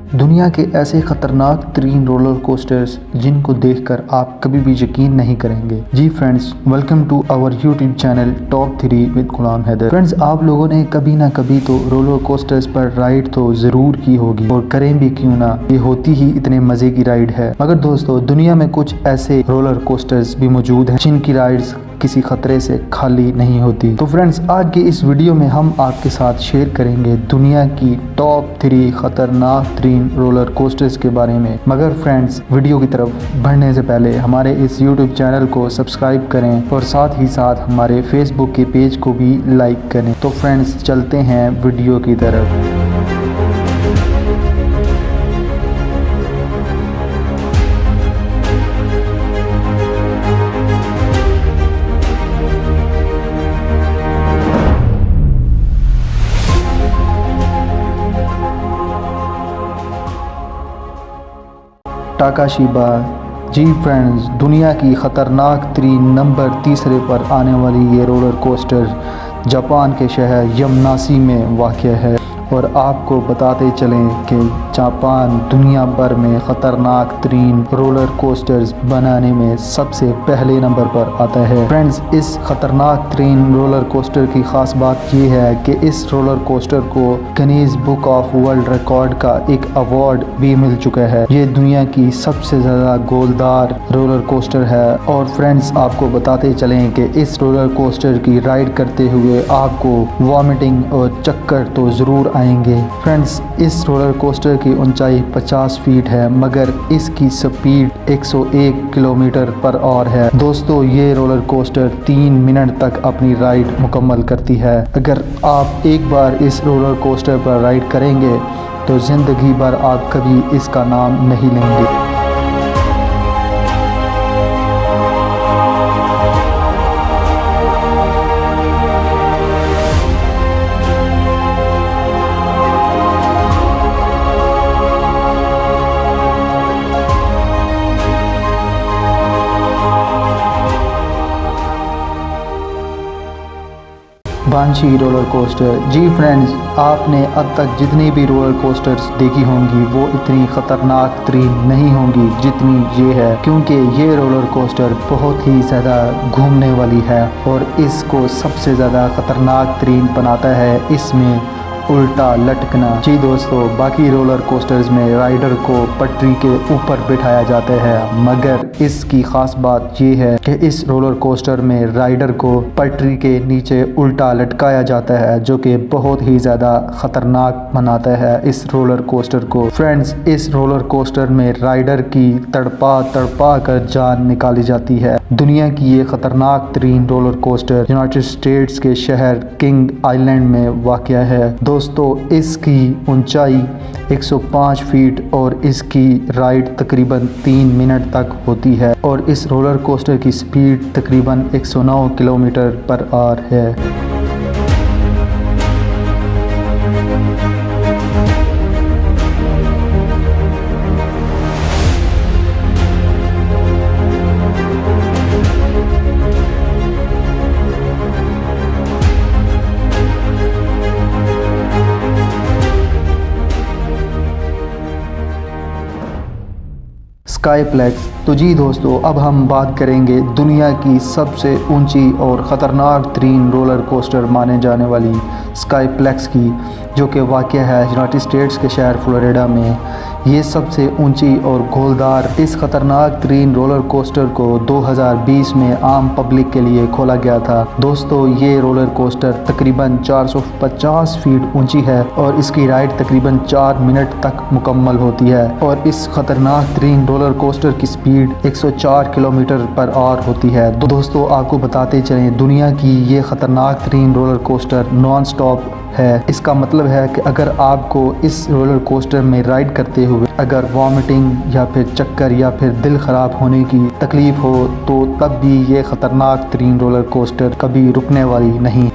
दुनिया के ऐसे खतरनाक तरीन रोलर कोस्टर्स जिनको देखकर आप कभी भी यकीन नहीं करेंगे। जी friends, welcome to our YouTube channel top 3 with Gulam Haider. Friends, आप लोगों ने कभी ना कभी तो रोलर कोस्टर्स पर राइड तो जरूर की होगी और करें भी क्यों ना, ये होती ही इतने मजे की राइड है। मगर दोस्तों, दुनिया में कुछ ऐसे रोलर कोस्टर्स भी मौजूद हैं जिनकी राइड्स किसी खतरे से खाली नहीं होती। तो फ्रेंड्स, आज की इस वीडियो में हम आपके साथ शेयर करेंगे दुनिया की टॉप 3 खतरनाक तरीन रोलर कोस्टर्स के बारे में। मगर फ्रेंड्स, वीडियो की तरफ बढ़ने से पहले हमारे इस यूट्यूब चैनल को सब्सक्राइब करें और साथ ही साथ हमारे फेसबुक के पेज को भी लाइक करें। तो फ्रेंड्स, चलते हैं वीडियो की तरफ। टाकाशिबा। जी फ्रेंड्स, दुनिया की ख़तरनाक तरीन नंबर 3 पर आने वाली ये रोलर कोस्टर जापान के शहर यामानाशी में वाक़ है। और आपको बताते चलें कि जापान दुनिया भर में ख़तरनाक तरीन रोलर कोस्टर्स बनाने में सबसे पहले नंबर पर आता है। फ्रेंड्स, इस ख़तरनाक तरीन रोलर कोस्टर की ख़ास बात ये है कि इस रोलर कोस्टर को Guinness book of world record का एक अवार्ड भी मिल चुका है। ये दुनिया की सबसे ज़्यादा गोलदार रोलर कोस्टर है। और फ्रेंड्स, आपको बताते चलें कि इस रोलर कोस्टर की राइड करते हुए आपको वॉमिटिंग और चक्कर तो ज़रूर आएंगे। फ्रेंड्स, इस रोलर कोस्टर की ऊंचाई 50 फीट है, मगर इसकी स्पीड 101 किलोमीटर पर आवर है। दोस्तों, ये रोलर कोस्टर 3 मिनट तक अपनी राइड मुकम्मल करती है। अगर आप एक बार इस रोलर कोस्टर पर राइड करेंगे तो ज़िंदगी भर आप कभी इसका नाम नहीं लेंगे। Banshi roller coaster. जी फ्रेंड्स, आपने अब तक जितनी भी रोलर कोस्टर्स देखी होंगी वो इतनी ख़तरनाक तरीन नहीं होंगी जितनी ये है, क्योंकि ये रोलर कोस्टर बहुत ही ज़्यादा घूमने वाली है। और इसको सबसे ज़्यादा ख़तरनाक तरीन बनाता है इसमें उल्टा लटकना। जी दोस्तों, बाकी रोलर कोस्टर्स में राइडर को पटरी के ऊपर बिठाया जाता है, मगर इसकी ख़ास बात ये है कि इस रोलर कोस्टर में राइडर को पटरी के नीचे उल्टा लटकाया जाता है, जो कि बहुत ही ज़्यादा ख़तरनाक बनाता है इस रोलर कोस्टर को। फ्रेंड्स, इस रोलर कोस्टर में राइडर की तड़पा तड़पा कर जान निकाली जाती है। दुनिया की ये ख़तरनाक तरीन रोलर कोस्टर यूनाइटेड स्टेट्स के शहर किंग आइलैंड में वाक़ है। दोस्तों, इसकी ऊंचाई 105 फीट और इसकी राइड तकरीबन 3 मिनट तक होती है। और इस रोलर कोस्टर की स्पीड तकरीबन 109 किलोमीटर पर आवर है। स्काईप्लेक्स। तो जी दोस्तों, अब हम बात करेंगे दुनिया की सबसे ऊंची और ख़तरनाक तरीन रोलर कोस्टर माने जाने वाली स्काईप्लेक्स की, जो कि वाक़ है यूनाइटेड स्टेट्स के शहर फ्लोरिडा में। ये सबसे ऊंची और गोलदार इस ख़तरनाक तरीन रोलर कोस्टर को 2020 में आम पब्लिक के लिए खोला गया था। दोस्तों, ये रोलर कोस्टर तकरीबन 450 फीट ऊंची है और इसकी राइड तकरीबन 4 मिनट तक मुकम्मल होती है। और इस ख़तरनाक तरीन रोलर कोस्टर की स्पीड 104 किलोमीटर पर आवर होती है। दोस्तों, आपको बताते चलें, दुनिया की ये ख़तरनाक तरीन रोलर कोस्टर नॉन स्टॉप है। इसका मतलब है कि अगर आपको इस रोलर कोस्टर में राइड करते हुए अगर वॉमिटिंग या फिर चक्कर या फिर दिल ख़राब होने की तकलीफ़ हो तो तब भी ये ख़तरनाक तरीन रोलर कोस्टर कभी रुकने वाली नहीं।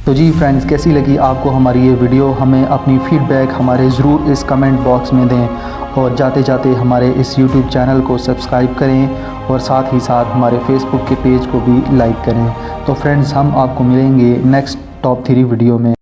तो जी फ्रेंड्स, कैसी लगी आपको हमारी ये वीडियो? हमें अपनी फ़ीडबैक हमारे ज़रूर इस कमेंट बॉक्स में दें। और जाते जाते हमारे इस यूट्यूब चैनल को सब्सक्राइब करें और साथ ही साथ हमारे फेसबुक के पेज को भी लाइक करें। तो फ्रेंड्स, हम आपको मिलेंगे नेक्स्ट टॉप 3 वीडियो में।